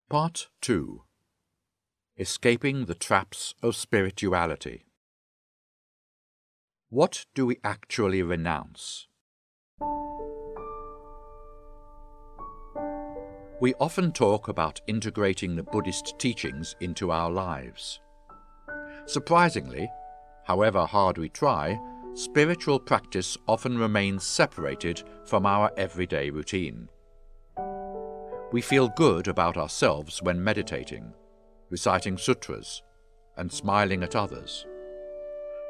Part 2. Escaping the Traps of Spirituality. What do we actually renounce? We often talk about integrating the Buddhist teachings into our lives. Surprisingly, however hard we try, spiritual practice often remains separated from our everyday routine. We feel good about ourselves when meditating, reciting sutras, and smiling at others,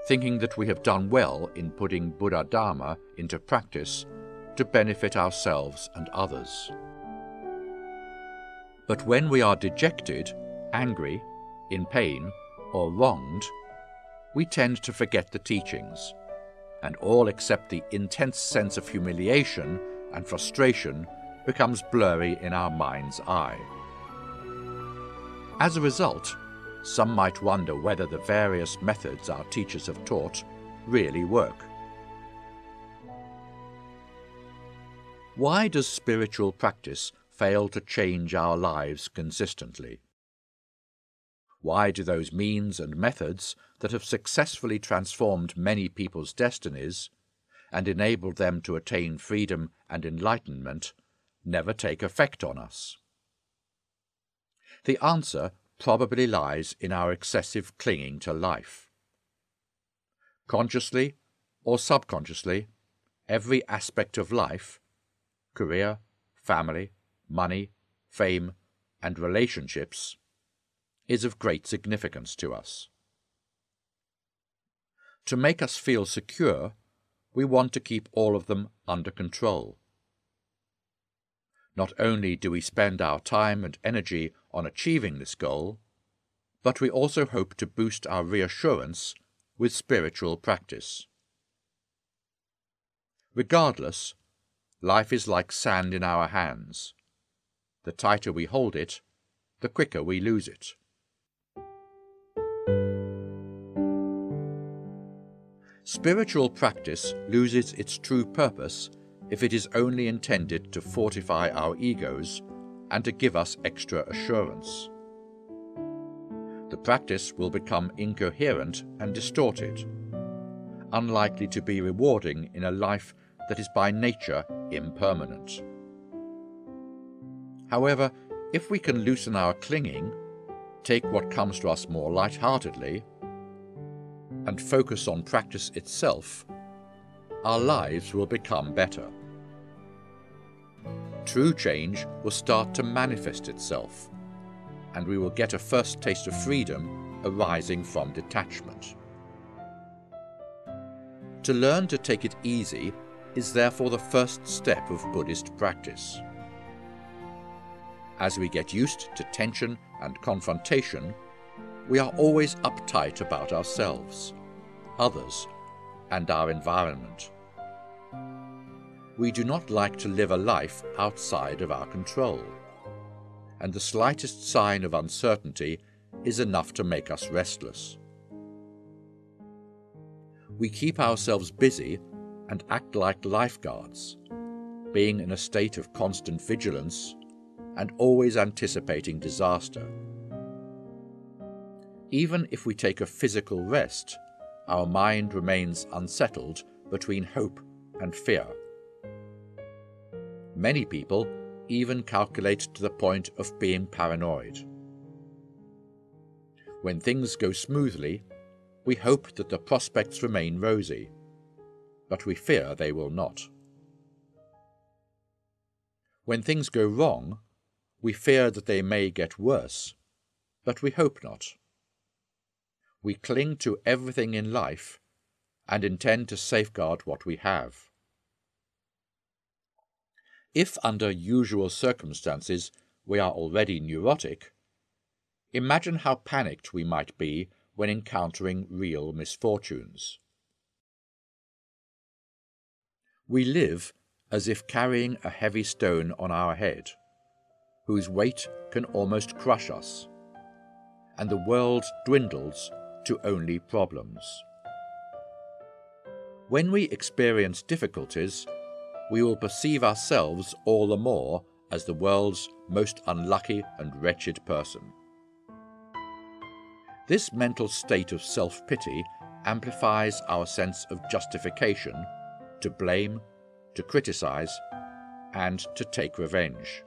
thinking that we have done well in putting Buddha Dharma into practice to benefit ourselves and others. But when we are dejected, angry, in pain, or wronged, we tend to forget the teachings, and all except the intense sense of humiliation and frustration becomes blurry in our mind's eye. As a result, some might wonder whether the various methods our teachers have taught really work. Why does spiritual practice fail to change our lives consistently? Why do those means and methods that have successfully transformed many people's destinies and enabled them to attain freedom and enlightenment never take effect on us? The answer probably lies in our excessive clinging to life. Consciously or subconsciously, every aspect of life, career, family, money, fame, and relationships, is of great significance to us. To make us feel secure, we want to keep all of them under control. Not only do we spend our time and energy on achieving this goal, but we also hope to boost our reassurance with spiritual practice. Regardless, life is like sand in our hands. The tighter we hold it, the quicker we lose it. Spiritual practice loses its true purpose if it is only intended to fortify our egos and to give us extra assurance. The practice will become incoherent and distorted, unlikely to be rewarding in a life that is by nature impermanent. However, if we can loosen our clinging, take what comes to us more lightheartedly, and focus on practice itself, our lives will become better. True change will start to manifest itself, and we will get a first taste of freedom arising from detachment. To learn to take it easy is therefore the first step of Buddhist practice. As we get used to tension and confrontation, we are always uptight about ourselves, others, and our environment. We do not like to live a life outside of our control, and the slightest sign of uncertainty is enough to make us restless. We keep ourselves busy and act like lifeguards, being in a state of constant vigilance and always anticipating disaster. Even if we take a physical rest, our mind remains unsettled between hope and fear. Many people even calculate to the point of being paranoid. When things go smoothly, we hope that the prospects remain rosy, but we fear they will not. When things go wrong, we fear that they may get worse, but we hope not. We cling to everything in life and intend to safeguard what we have. If under usual circumstances we are already neurotic, imagine how panicked we might be when encountering real misfortunes. We live as if carrying a heavy stone on our head, whose weight can almost crush us, and the world dwindles to only problems. When we experience difficulties, we will perceive ourselves all the more as the world's most unlucky and wretched person. This mental state of self-pity amplifies our sense of justification, to blame, to criticize, and to take revenge.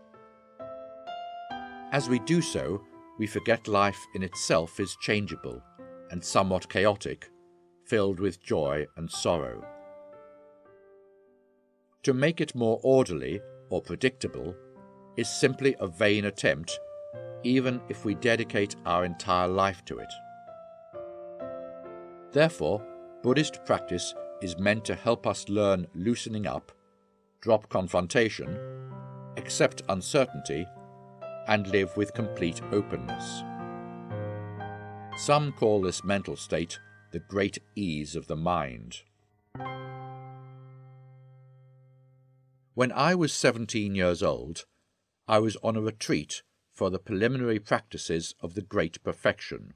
As we do so, we forget life in itself is changeable and somewhat chaotic, filled with joy and sorrow. To make it more orderly or predictable is simply a vain attempt, even if we dedicate our entire life to it. Therefore, Buddhist practice is meant to help us learn loosening up, drop confrontation, accept uncertainty, and live with complete openness. Some call this mental state the great ease of the mind. When I was 17 years old, I was on a retreat for the preliminary practices of the Great Perfection,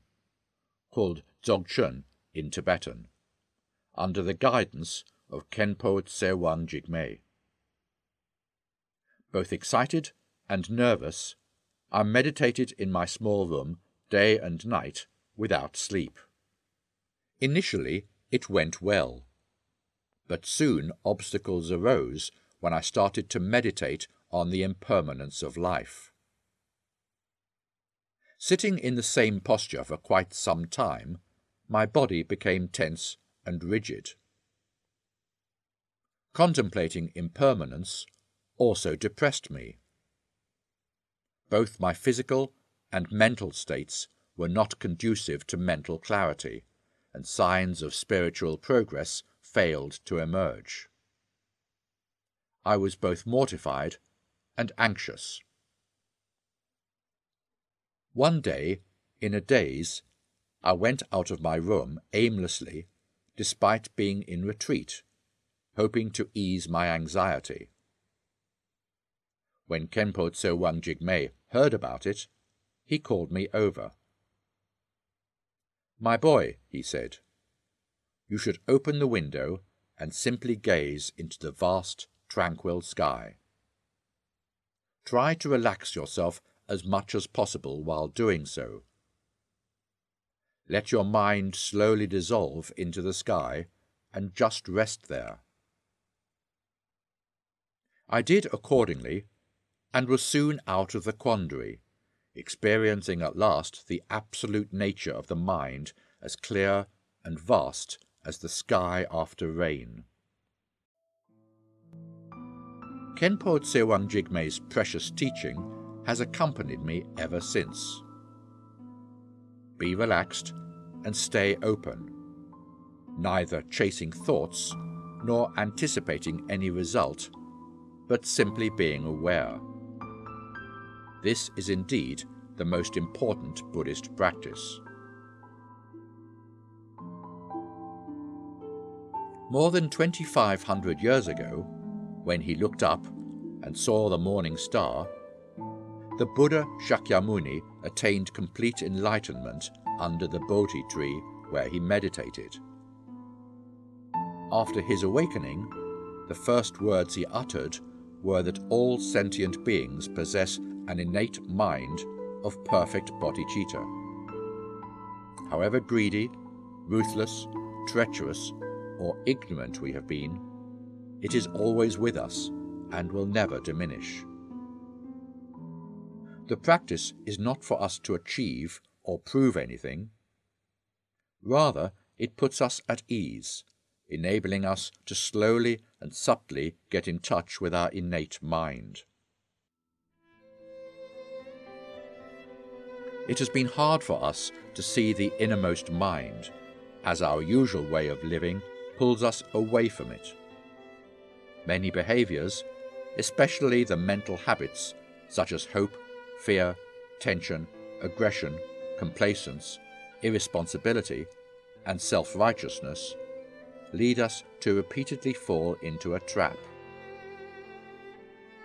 called Dzogchen in Tibetan, under the guidance of Khenpo Tsewang Jigme. Both excited and nervous, I meditated in my small room day and night without sleep. Initially, it went well, but soon obstacles arose when I started to meditate on the impermanence of life. Sitting in the same posture for quite some time, my body became tense and rigid. Contemplating impermanence also depressed me. Both my physical and mental states were not conducive to mental clarity, and signs of spiritual progress failed to emerge. I was both mortified and anxious. One day, in a daze, I went out of my room aimlessly, despite being in retreat, hoping to ease my anxiety. When Khenpo Tsewang Jigme heard about it, he called me over. "My boy," he said, "you should open the window and simply gaze into the vast, tranquil sky. Try to relax yourself as much as possible while doing so. Let your mind slowly dissolve into the sky and just rest there." I did accordingly, and was soon out of the quandary, experiencing at last the absolute nature of the mind as clear and vast as the sky after rain. Khenpo Tsewang Jigme's precious teaching has accompanied me ever since. Be relaxed and stay open, neither chasing thoughts nor anticipating any result, but simply being aware. This is indeed the most important Buddhist practice. More than 2,500 years ago, when he looked up and saw the morning star, the Buddha Shakyamuni attained complete enlightenment under the Bodhi tree where he meditated. After his awakening, the first words he uttered were that all sentient beings possess an innate mind of perfect bodhicitta. However greedy, ruthless, treacherous, or ignorant we have been, it is always with us and will never diminish. The practice is not for us to achieve or prove anything. Rather, it puts us at ease, enabling us to slowly and subtly get in touch with our innate mind. It has been hard for us to see the innermost mind, as our usual way of living pulls us away from it. Many behaviors, especially the mental habits such as hope, fear, tension, aggression, complacence, irresponsibility, and self-righteousness, lead us to repeatedly fall into a trap.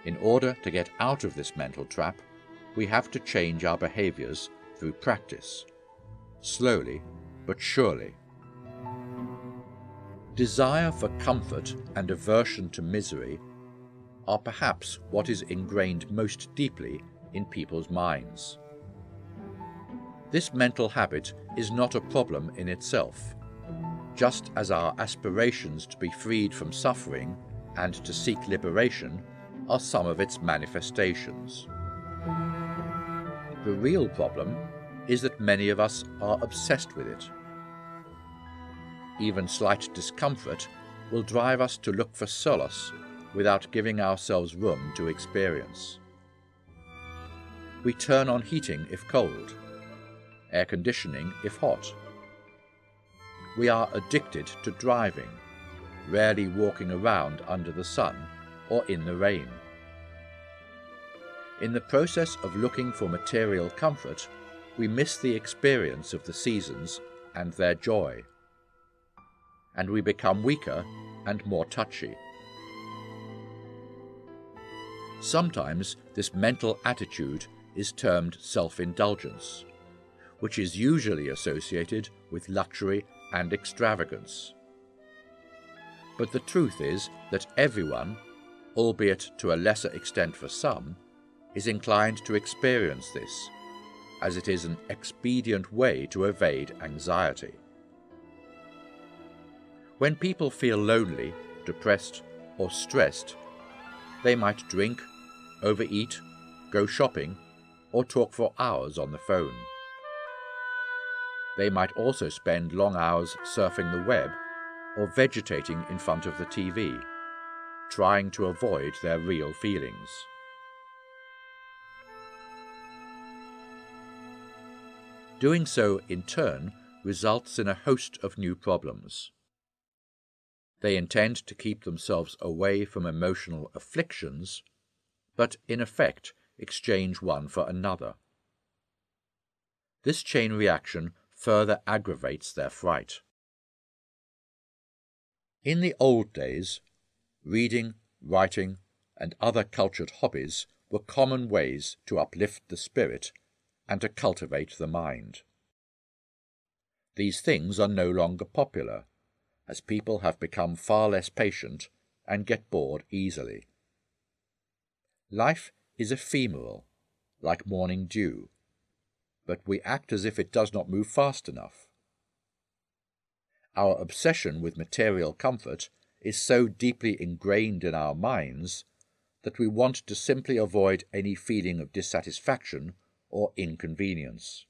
In order to get out of this mental trap, we have to change our behaviors through practice, slowly but surely. Desire for comfort and aversion to misery are perhaps what is ingrained most deeply in people's minds. This mental habit is not a problem in itself, just as our aspirations to be freed from suffering and to seek liberation are some of its manifestations. The real problem is that many of us are obsessed with it. Even slight discomfort will drive us to look for solace without giving ourselves room to experience. We turn on heating if cold, air conditioning if hot. We are addicted to driving, rarely walking around under the sun or in the rain. In the process of looking for material comfort, we miss the experience of the seasons and their joy, and we become weaker and more touchy. Sometimes this mental attitude is termed self-indulgence, which is usually associated with luxury and extravagance. But the truth is that everyone, albeit to a lesser extent for some, is inclined to experience this, as it is an expedient way to evade anxiety. When people feel lonely, depressed, or stressed, they might drink, overeat, go shopping, or talk for hours on the phone. They might also spend long hours surfing the web or vegetating in front of the TV, trying to avoid their real feelings. Doing so, in turn, results in a host of new problems. They intend to keep themselves away from emotional afflictions, but in effect exchange one for another. This chain reaction further aggravates their fright. In the old days, reading, writing, and other cultured hobbies were common ways to uplift the spirit and to cultivate the mind. These things are no longer popular, as people have become far less patient and get bored easily. Life is ephemeral, like morning dew, but we act as if it does not move fast enough. Our obsession with material comfort is so deeply ingrained in our minds that we want to simply avoid any feeling of dissatisfaction or inconvenience.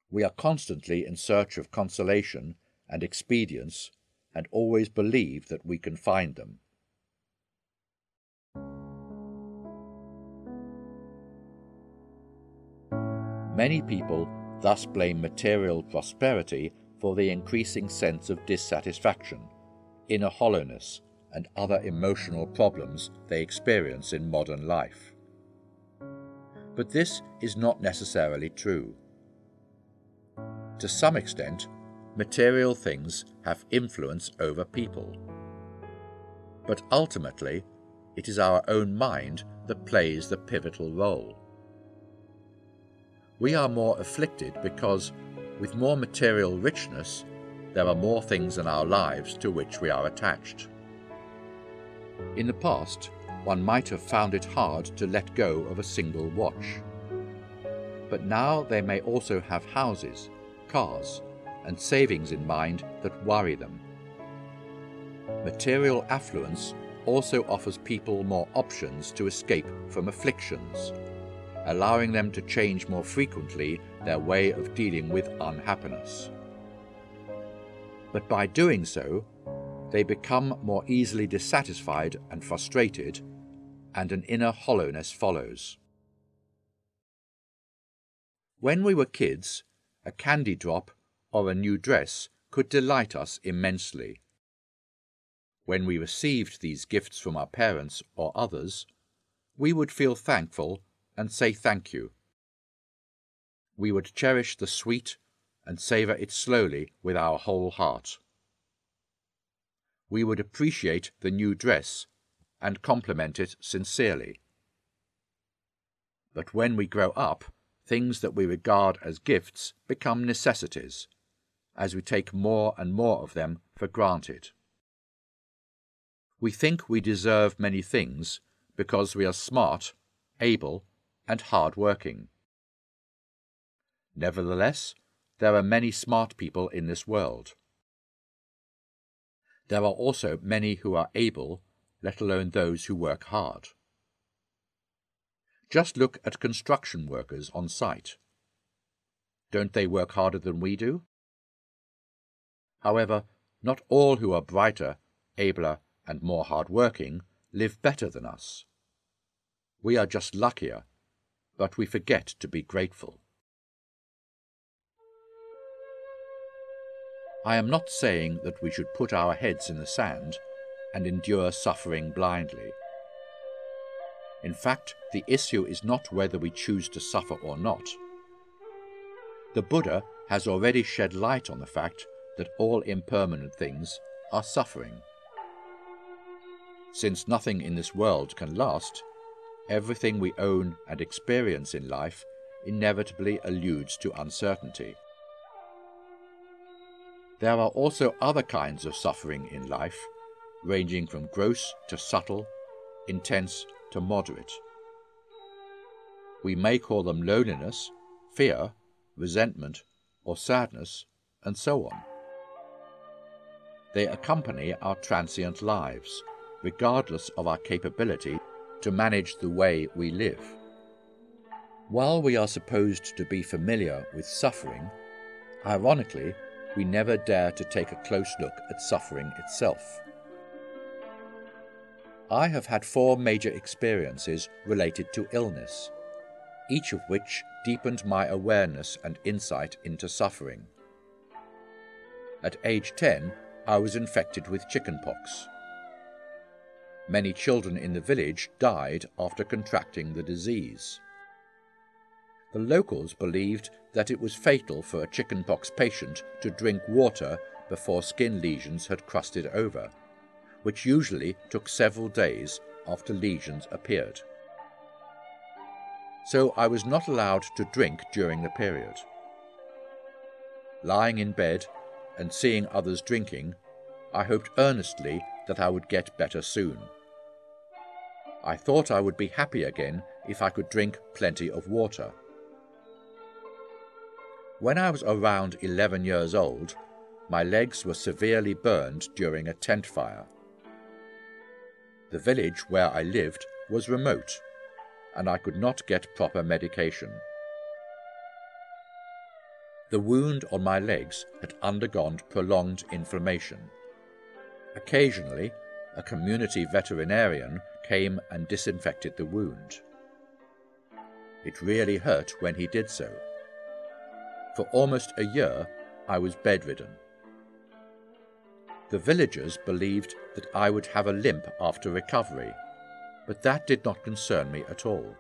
We are constantly in search of consolation and expedience, and always believe that we can find them. Many people thus blame material prosperity for the increasing sense of dissatisfaction, inner hollowness, and other emotional problems they experience in modern life. But this is not necessarily true. To some extent, material things have influence over people. But ultimately, it is our own mind that plays the pivotal role. We are more afflicted because, with more material richness, there are more things in our lives to which we are attached. In the past, one might have found it hard to let go of a single watch. But now they may also have houses, cars, and savings in mind that worry them. Material affluence also offers people more options to escape from afflictions, allowing them to change more frequently their way of dealing with unhappiness. But by doing so, they become more easily dissatisfied and frustrated, and an inner hollowness follows. When we were kids, a candy drop or a new dress could delight us immensely. When we received these gifts from our parents or others, we would feel thankful and say thank you. We would cherish the sweet and savour it slowly with our whole heart. We would appreciate the new dress and compliment it sincerely. But when we grow up, things that we regard as gifts become necessities, as we take more and more of them for granted. We think we deserve many things because we are smart able, and hard-working. Nevertheless, there are many smart people in this world. There are also many who are able, let alone those who work hard. Just look at construction workers on site. Don't they work harder than we do? However, not all who are brighter, abler, and more hard-working live better than us. We are just luckier, but we forget to be grateful. I am not saying that we should put our heads in the sand and endure suffering blindly. In fact, the issue is not whether we choose to suffer or not. The Buddha has already shed light on the fact that all impermanent things are suffering. Since nothing in this world can last, everything we own and experience in life inevitably alludes to uncertainty. There are also other kinds of suffering in life, ranging from gross to subtle, intense to moderate. We may call them loneliness, fear, resentment, or sadness, and so on. They accompany our transient lives, regardless of our capability to manage the way we live. While we are supposed to be familiar with suffering, ironically, we never dare to take a close look at suffering itself. I have had 4 major experiences related to illness, each of which deepened my awareness and insight into suffering. At age 10, I was infected with chickenpox. Many children in the village died after contracting the disease. The locals believed that it was fatal for a chickenpox patient to drink water before skin lesions had crusted over, which usually took several days after lesions appeared. So I was not allowed to drink during the period. Lying in bed and seeing others drinking, I hoped earnestly that I would get better soon. I thought I would be happy again if I could drink plenty of water. When I was around 11 years old, my legs were severely burned during a tent fire. The village where I lived was remote, and I could not get proper medication. The wound on my legs had undergone prolonged inflammation. Occasionally, a community veterinarian came and disinfected the wound. It really hurt when he did so. For almost a year, I was bedridden. The villagers believed that I would have a limp after recovery, but that did not concern me at all.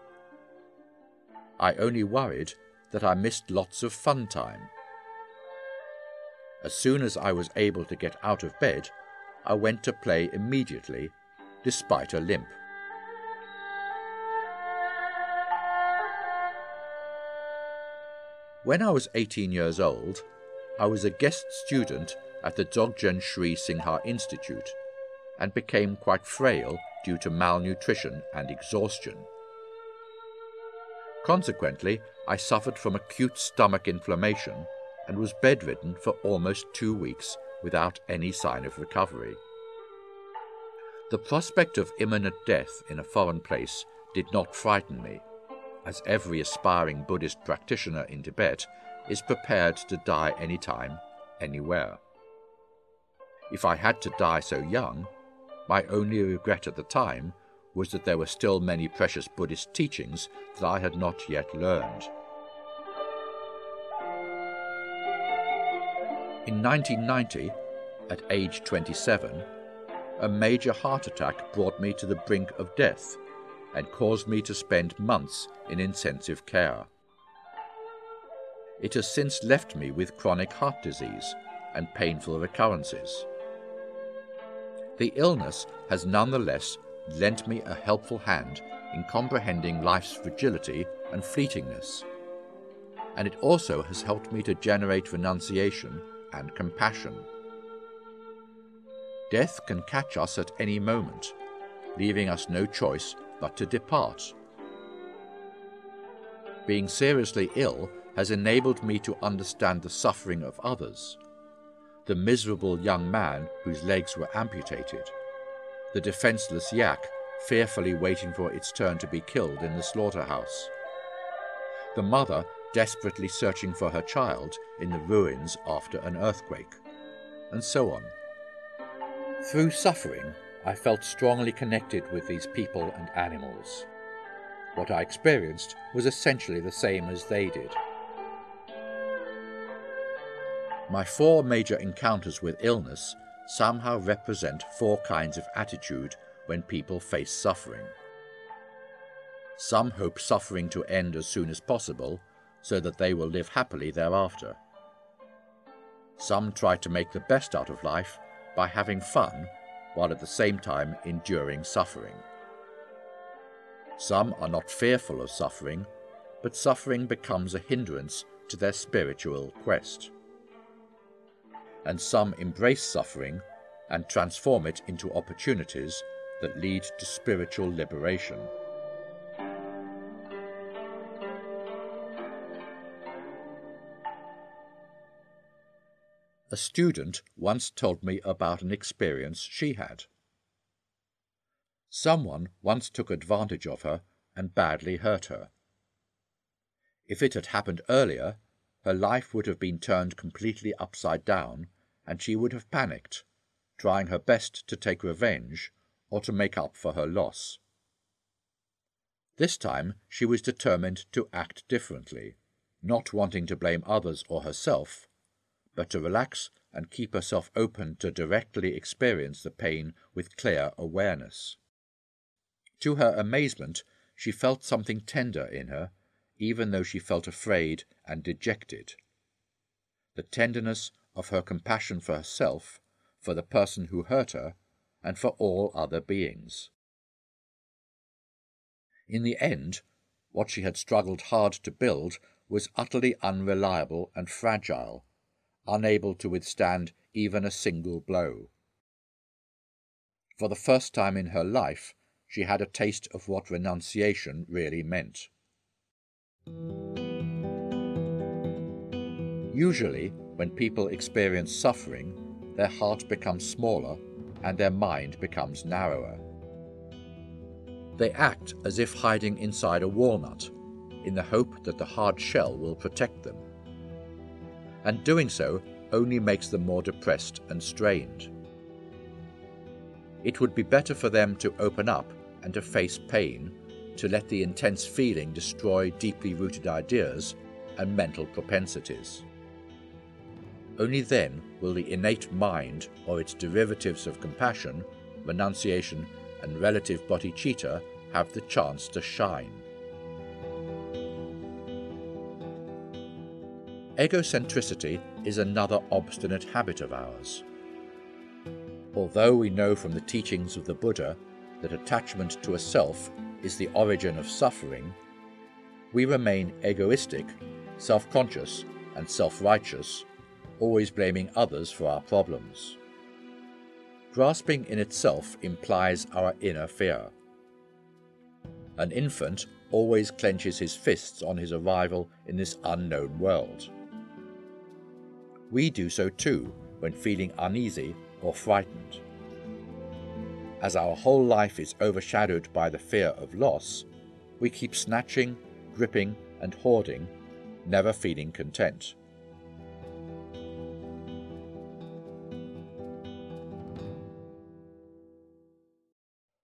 I only worried that I missed lots of fun time. As soon as I was able to get out of bed, I went to play immediately, despite a limp. When I was 18 years old, I was a guest student at the Dzogchen Sri Singha Institute and became quite frail due to malnutrition and exhaustion. Consequently, I suffered from acute stomach inflammation and was bedridden for almost 2 weeks without any sign of recovery. The prospect of imminent death in a foreign place did not frighten me, as every aspiring Buddhist practitioner in Tibet is prepared to die anytime, anywhere. If I had to die so young, my only regret at the time was that there were still many precious Buddhist teachings that I had not yet learned. In 1990, at age 27, a major heart attack brought me to the brink of death and caused me to spend months in intensive care. It has since left me with chronic heart disease and painful recurrences. The illness has nonetheless lent me a helpful hand in comprehending life's fragility and fleetingness, and it also has helped me to generate renunciation and compassion. Death can catch us at any moment, leaving us no choice but to depart. Being seriously ill has enabled me to understand the suffering of others. The miserable young man whose legs were amputated, the defenseless yak fearfully waiting for its turn to be killed in the slaughterhouse, the mother desperately searching for her child in the ruins after an earthquake, and so on. Through suffering, I felt strongly connected with these people and animals. What I experienced was essentially the same as they did. My 4 major encounters with illness somehow represent 4 kinds of attitude when people face suffering. Some hope suffering to end as soon as possible so that they will live happily thereafter. Some try to make the best out of life by having fun while at the same time enduring suffering. Some are not fearful of suffering, but suffering becomes a hindrance to their spiritual quest. And some embrace suffering and transform it into opportunities that lead to spiritual liberation. A student once told me about an experience she had. Someone once took advantage of her and badly hurt her. If it had happened earlier, her life would have been turned completely upside down, and she would have panicked, trying her best to take revenge or to make up for her loss. This time she was determined to act differently, not wanting to blame others or herself, but to relax and keep herself open to directly experience the pain with clear awareness. To her amazement, she felt something tender in her, even though she felt afraid and dejected. The tenderness of her compassion for herself, for the person who hurt her, and for all other beings. In the end, what she had struggled hard to build was utterly unreliable and fragile, unable to withstand even a single blow. For the first time in her life, she had a taste of what renunciation really meant. Usually, when people experience suffering, their heart becomes smaller and their mind becomes narrower. They act as if hiding inside a walnut, in the hope that the hard shell will protect them. And doing so only makes them more depressed and strained. It would be better for them to open up and to face pain, to let the intense feeling destroy deeply rooted ideas and mental propensities. Only then will the innate mind or its derivatives of compassion, renunciation, and relative bodhicitta have the chance to shine. Egocentricity is another obstinate habit of ours. Although we know from the teachings of the Buddha that attachment to a self is the origin of suffering, we remain egoistic, self-conscious, and self-righteous, always blaming others for our problems. Grasping in itself implies our inner fear. An infant always clenches his fists on his arrival in this unknown world. We do so too when feeling uneasy or frightened. As our whole life is overshadowed by the fear of loss, we keep snatching, gripping, and hoarding, never feeling content.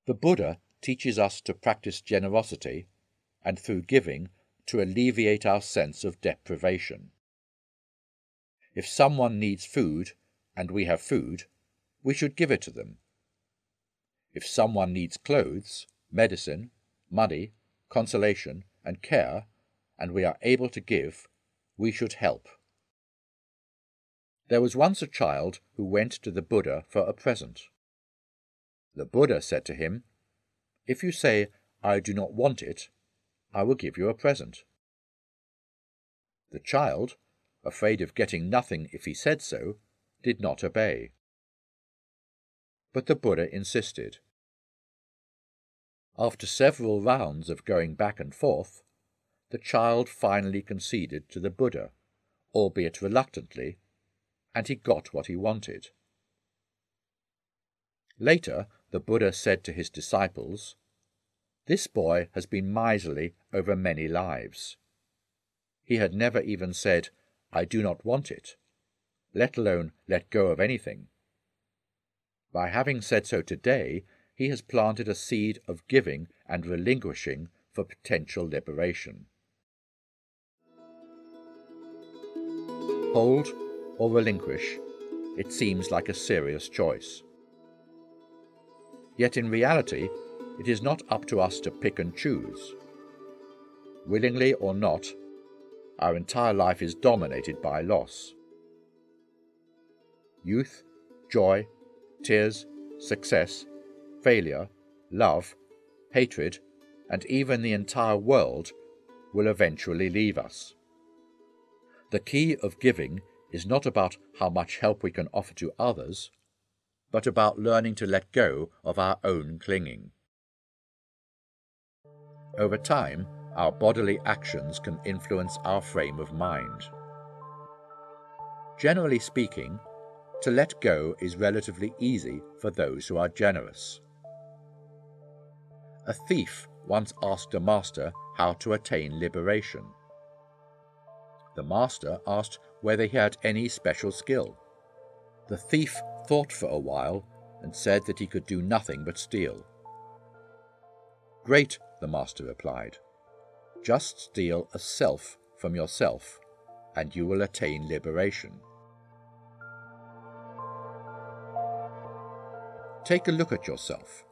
The Buddha teaches us to practice generosity and through giving to alleviate our sense of deprivation. If someone needs food and we have food, we should give it to them. If someone needs clothes, medicine, money, consolation, and care, and we are able to give, we should help. There was once a child who went to the Buddha for a present. The Buddha said to him, "If you say, 'I do not want it,' I will give you a present." The child, afraid of getting nothing if he said so, did not obey. But the Buddha insisted. After several rounds of going back and forth, the child finally conceded to the Buddha, albeit reluctantly, and he got what he wanted. Later, the Buddha said to his disciples, "This boy has been miserly over many lives." He had never even said, "I do not want it," let alone let go of anything. By having said so today, he has planted a seed of giving and relinquishing for potential liberation. Hold or relinquish, it seems like a serious choice. Yet in reality, it is not up to us to pick and choose. Willingly or not, our entire life is dominated by loss. Youth, joy, tears, success, failure, love, hatred, and even the entire world will eventually leave us. The key of giving is not about how much help we can offer to others, but about learning to let go of our own clinging. Over time, our bodily actions can influence our frame of mind. Generally speaking, to let go is relatively easy for those who are generous. A thief once asked a master how to attain liberation. The master asked whether he had any special skill. The thief thought for a while and said that he could do nothing but steal. "Great," the master replied. "Just steal a self from yourself, and you will attain liberation." Take a look at yourself.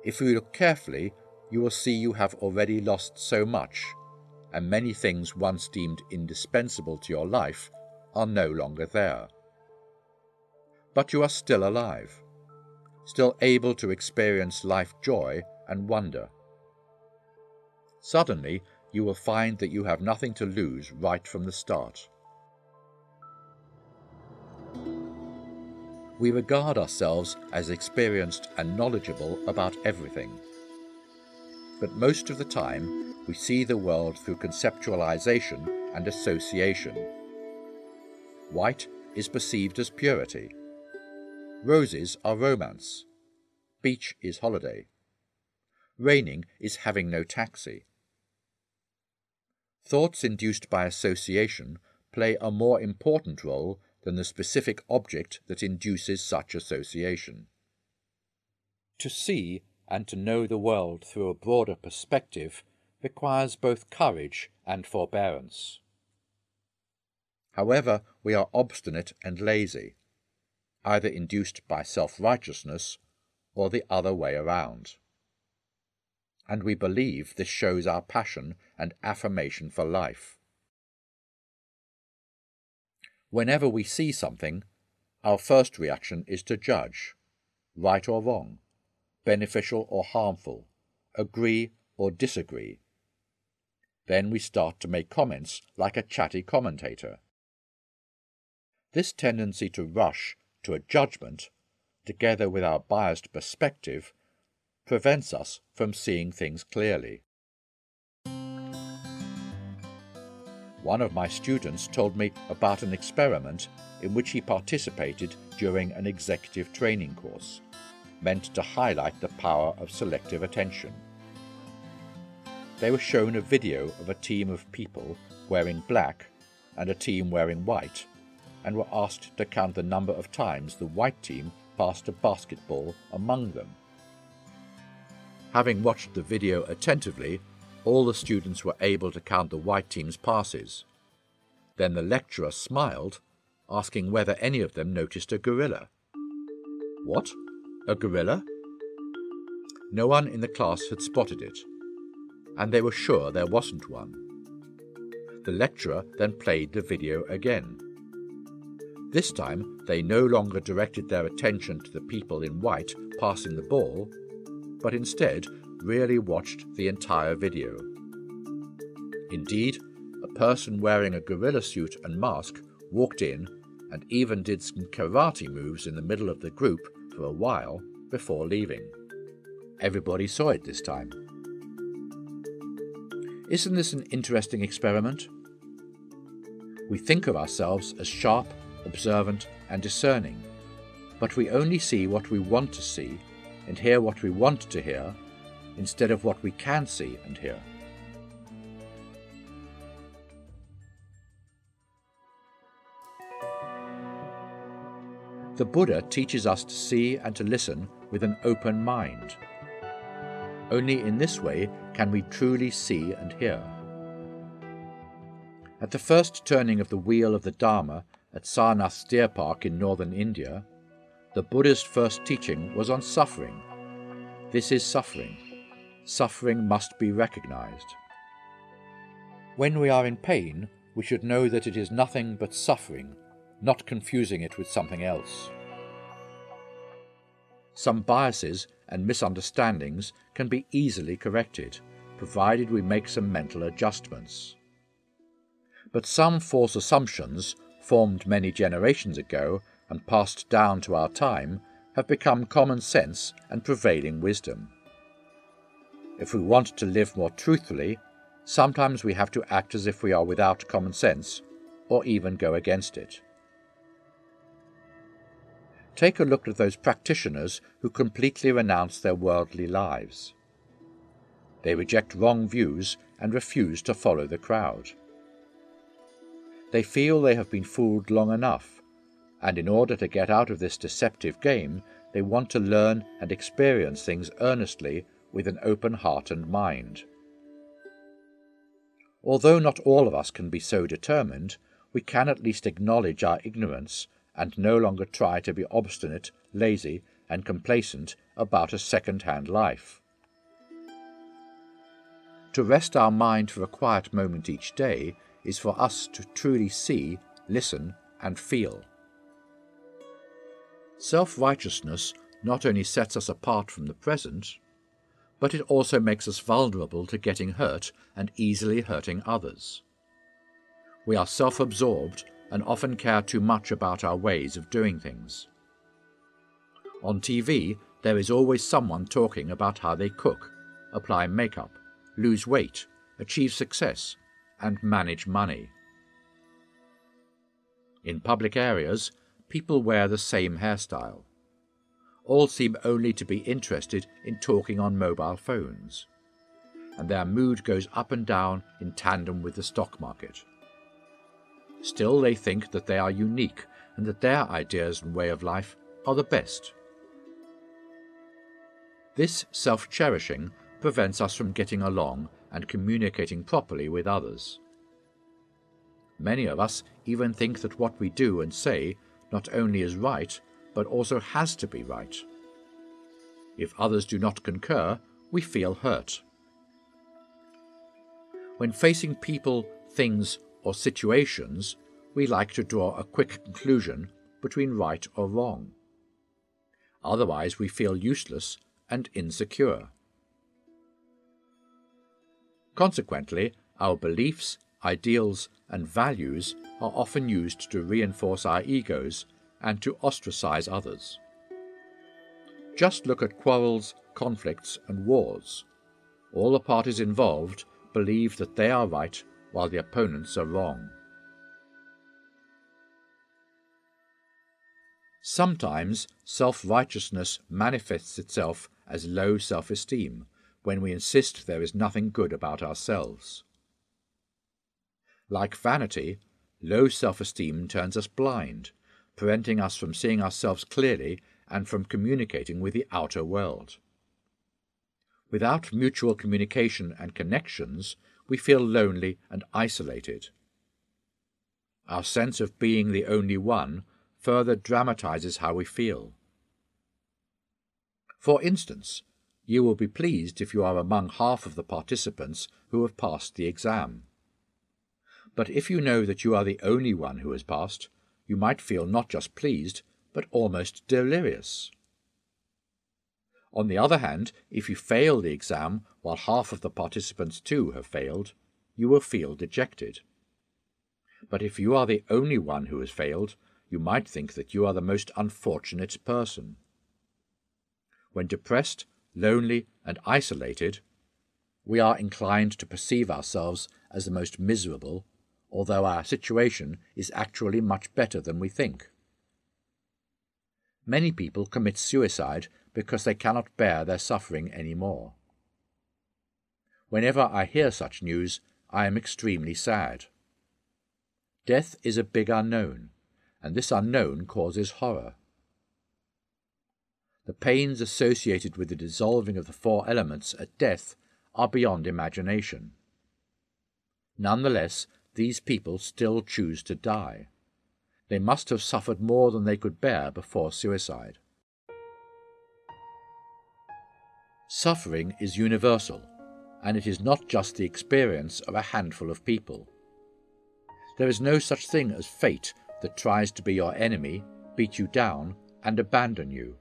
If you look carefully, you will see you have already lost so much, and many things once deemed indispensable to your life are no longer there. But you are still alive, still able to experience life joy and wonder. Suddenly, you will find that you have nothing to lose right from the start. We regard ourselves as experienced and knowledgeable about everything. But most of the time, we see the world through conceptualization and association. White is perceived as purity. Roses are romance. Beach is holiday. Raining is having no taxi. Thoughts induced by association play a more important role than the specific object that induces such association. To see and to know the world through a broader perspective requires both courage and forbearance. However, we are obstinate and lazy, either induced by self-righteousness or the other way around. And we believe this shows our passion and affirmation for life. Whenever we see something, our first reaction is to judge, right or wrong, beneficial or harmful, agree or disagree. Then we start to make comments like a chatty commentator. This tendency to rush to a judgment, together with our biased perspective, prevents us from seeing things clearly. One of my students told me about an experiment in which he participated during an executive training course, meant to highlight the power of selective attention. They were shown a video of a team of people wearing black and a team wearing white, and were asked to count the number of times the white team passed a basketball among them. Having watched the video attentively, all the students were able to count the white team's passes. Then the lecturer smiled, asking whether any of them noticed a gorilla. What? A gorilla? No one in the class had spotted it, and they were sure there wasn't one. The lecturer then played the video again. This time, they no longer directed their attention to the people in white passing the ball, but instead really watched the entire video. Indeed, a person wearing a gorilla suit and mask walked in and even did some karate moves in the middle of the group for a while before leaving. Everybody saw it this time. Isn't this an interesting experiment? We think of ourselves as sharp, observant, and discerning, but we only see what we want to see and hear what we want to hear, instead of what we can see and hear. The Buddha teaches us to see and to listen with an open mind. Only in this way can we truly see and hear. At the first turning of the wheel of the Dharma at Sarnath Deer Park in northern India, the Buddha's first teaching was on suffering. This is suffering. Suffering must be recognized. When we are in pain, we should know that it is nothing but suffering, not confusing it with something else. Some biases and misunderstandings can be easily corrected, provided we make some mental adjustments. But some false assumptions, formed many generations ago and passed down to our time, have become common sense and prevailing wisdom. If we want to live more truthfully, sometimes we have to act as if we are without common sense, or even go against it. Take a look at those practitioners who completely renounce their worldly lives. They reject wrong views and refuse to follow the crowd. They feel they have been fooled long enough, and in order to get out of this deceptive game, they want to learn and experience things earnestly with an open heart and mind. Although not all of us can be so determined, we can at least acknowledge our ignorance and no longer try to be obstinate, lazy, and complacent about a second-hand life. To rest our mind for a quiet moment each day is for us to truly see, listen, and feel. Self-righteousness not only sets us apart from the present, but it also makes us vulnerable to getting hurt and easily hurting others. We are self-absorbed and often care too much about our ways of doing things. On TV, there is always someone talking about how they cook, apply makeup, lose weight, achieve success, and manage money. In public areas, people wear the same hairstyle. All seem only to be interested in talking on mobile phones, and their mood goes up and down in tandem with the stock market. Still, they think that they are unique and that their ideas and way of life are the best. This self-cherishing prevents us from getting along and communicating properly with others. Many of us even think that what we do and say not only is right, but also has to be right. If others do not concur, we feel hurt. When facing people, things, or situations, we like to draw a quick conclusion between right or wrong. Otherwise, we feel useless and insecure. Consequently, our beliefs, ideals, and values are often used to reinforce our egos and to ostracize others. Just look at quarrels, conflicts, and wars. All the parties involved believe that they are right while the opponents are wrong. Sometimes self-righteousness manifests itself as low self-esteem when we insist there is nothing good about ourselves. Like vanity, low self-esteem turns us blind, preventing us from seeing ourselves clearly and from communicating with the outer world. Without mutual communication and connections, we feel lonely and isolated. Our sense of being the only one further dramatizes how we feel. For instance, you will be pleased if you are among half of the participants who have passed the exam. But if you know that you are the only one who has passed, you might feel not just pleased, but almost delirious. On the other hand, if you fail the exam while half of the participants too have failed, you will feel dejected. But if you are the only one who has failed, you might think that you are the most unfortunate person. When depressed, lonely, and isolated, We are inclined to perceive ourselves as the most miserable, although our situation is actually much better than we think. Many people commit suicide because they cannot bear their suffering any more. Whenever I hear such news, I am extremely sad. Death is a big unknown, and this unknown causes horror. The pains associated with the dissolving of the four elements at death are beyond imagination. Nonetheless, these people still choose to die. They must have suffered more than they could bear before suicide. Suffering is universal, and it is not just the experience of a handful of people. There is no such thing as fate that tries to be your enemy, beat you down, and abandon you.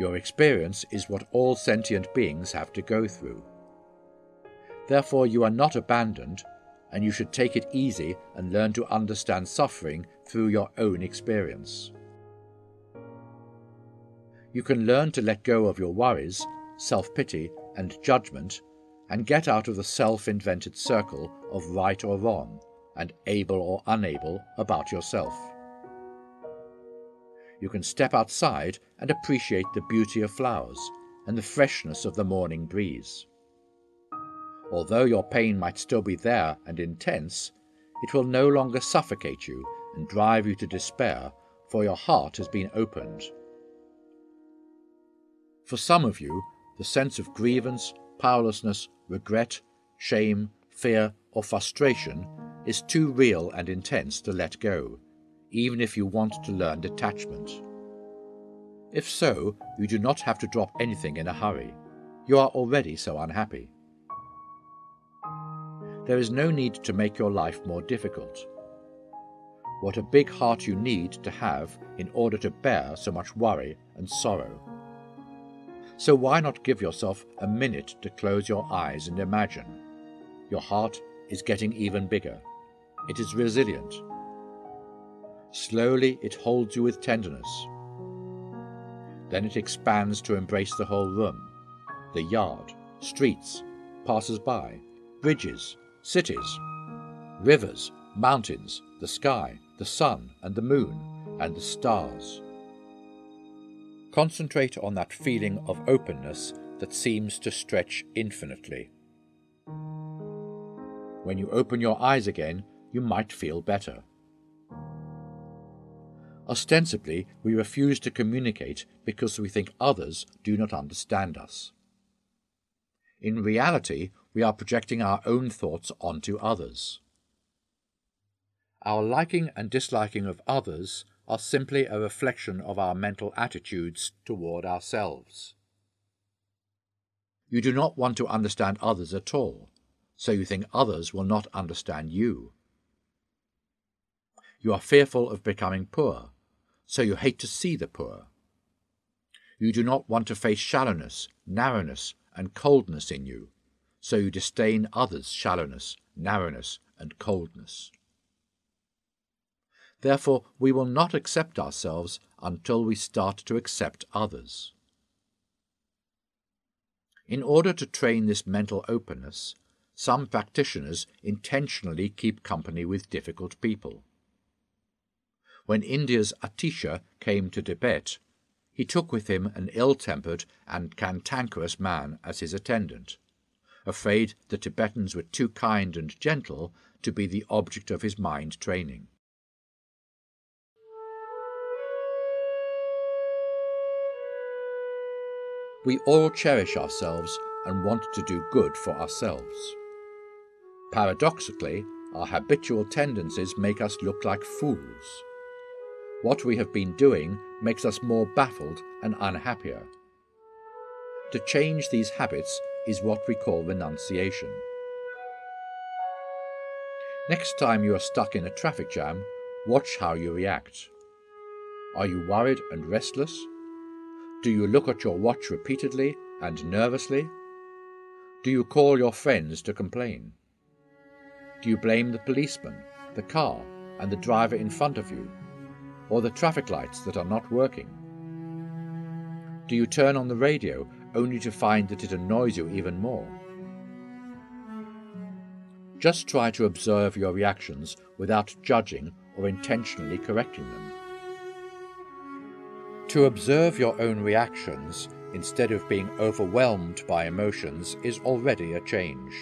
Your experience is what all sentient beings have to go through. Therefore, you are not abandoned, and you should take it easy and learn to understand suffering through your own experience. You can learn to let go of your worries, self-pity, and judgment, and get out of the self-invented circle of right or wrong, and able or unable about yourself. You can step outside and appreciate the beauty of flowers and the freshness of the morning breeze. Although your pain might still be there and intense, it will no longer suffocate you and drive you to despair, for your heart has been opened. For some of you, the sense of grievance, powerlessness, regret, shame, fear, or frustration is too real and intense to let go, even if you want to learn detachment. If so, you do not have to drop anything in a hurry. You are already so unhappy. There is no need to make your life more difficult. What a big heart you need to have in order to bear so much worry and sorrow. So why not give yourself a minute to close your eyes and imagine? Your heart is getting even bigger. It is resilient. Slowly it holds you with tenderness. Then it expands to embrace the whole room, the yard, streets, passers-by, bridges, cities, rivers, mountains, the sky, the sun and the moon, and the stars. Concentrate on that feeling of openness that seems to stretch infinitely. When you open your eyes again, you might feel better. Ostensibly, we refuse to communicate because we think others do not understand us. In reality, we are projecting our own thoughts onto others. Our liking and disliking of others are simply a reflection of our mental attitudes toward ourselves. You do not want to understand others at all, so you think others will not understand you. You are fearful of becoming poor, so you hate to see the poor. You do not want to face shallowness, narrowness, and coldness in you, so you disdain others' shallowness, narrowness, and coldness. Therefore, we will not accept ourselves until we start to accept others. In order to train this mental openness, some practitioners intentionally keep company with difficult people. When India's Atisha came to Tibet, he took with him an ill-tempered and cantankerous man as his attendant, afraid the Tibetans were too kind and gentle to be the object of his mind training. We all cherish ourselves and want to do good for ourselves. Paradoxically, our habitual tendencies make us look like fools. What we have been doing makes us more baffled and unhappier. To change these habits is what we call renunciation. Next time you are stuck in a traffic jam, watch how you react. Are you worried and restless? Do you look at your watch repeatedly and nervously? Do you call your friends to complain? Do you blame the policeman, the car, and the driver in front of you, or the traffic lights that are not working? Do you turn on the radio only to find that it annoys you even more. Just try to observe your reactions without judging or intentionally correcting them. To observe your own reactions instead of being overwhelmed by emotions is already a change.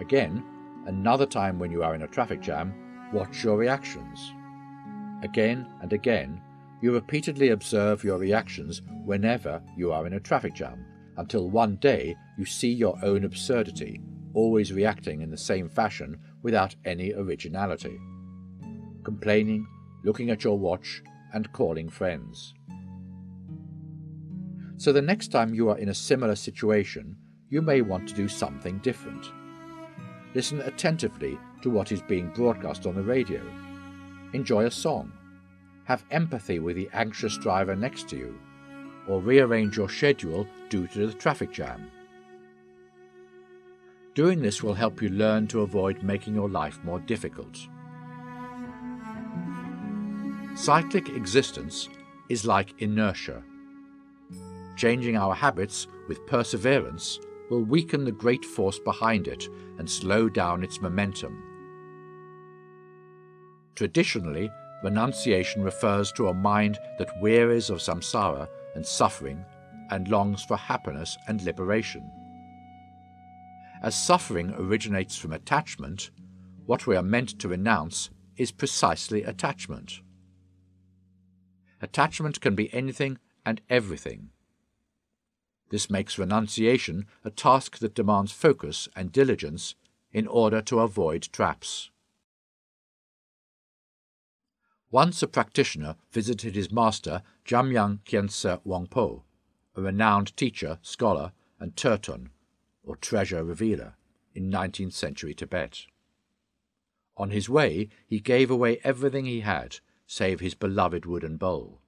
Again, another time when you are in a traffic jam, watch your reactions. Again and again, you repeatedly observe your reactions whenever you are in a traffic jam, until one day you see your own absurdity, always reacting in the same fashion without any originality. Complaining, looking at your watch, and calling friends. So the next time you are in a similar situation, you may want to do something different. Listen attentively to what is being broadcast on the radio. Enjoy a song. Have empathy with the anxious driver next to you, or rearrange your schedule due to the traffic jam. Doing this will help you learn to avoid making your life more difficult. Cyclic existence is like inertia. Changing our habits with perseverance will weaken the great force behind it and slow down its momentum. Traditionally, renunciation refers to a mind that wearies of samsara and suffering and longs for happiness and liberation. As suffering originates from attachment, what we are meant to renounce is precisely attachment. Attachment can be anything and everything. This makes renunciation a task that demands focus and diligence in order to avoid traps. Once a practitioner visited his master Jamyang Khyentse Wangpo, a renowned teacher, scholar, and tertön, or treasure revealer, in 19th century Tibet. On his way, he gave away everything he had, save his beloved wooden bowl.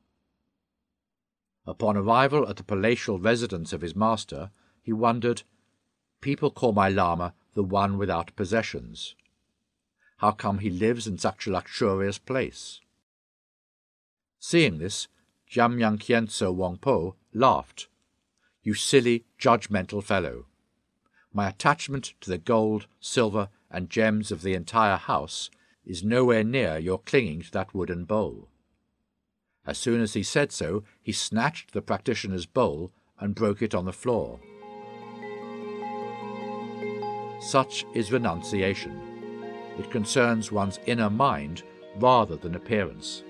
Upon arrival at the palatial residence of his master, he wondered, "People call my Lama the one without possessions. How come he lives in such a luxurious place?" Seeing this, Jamyang Khyentse Wangpo laughed. "You silly, judgmental fellow. My attachment to the gold, silver, and gems of the entire house is nowhere near your clinging to that wooden bowl." As soon as he said so, he snatched the practitioner's bowl and broke it on the floor. Such is renunciation. It concerns one's inner mind rather than appearance.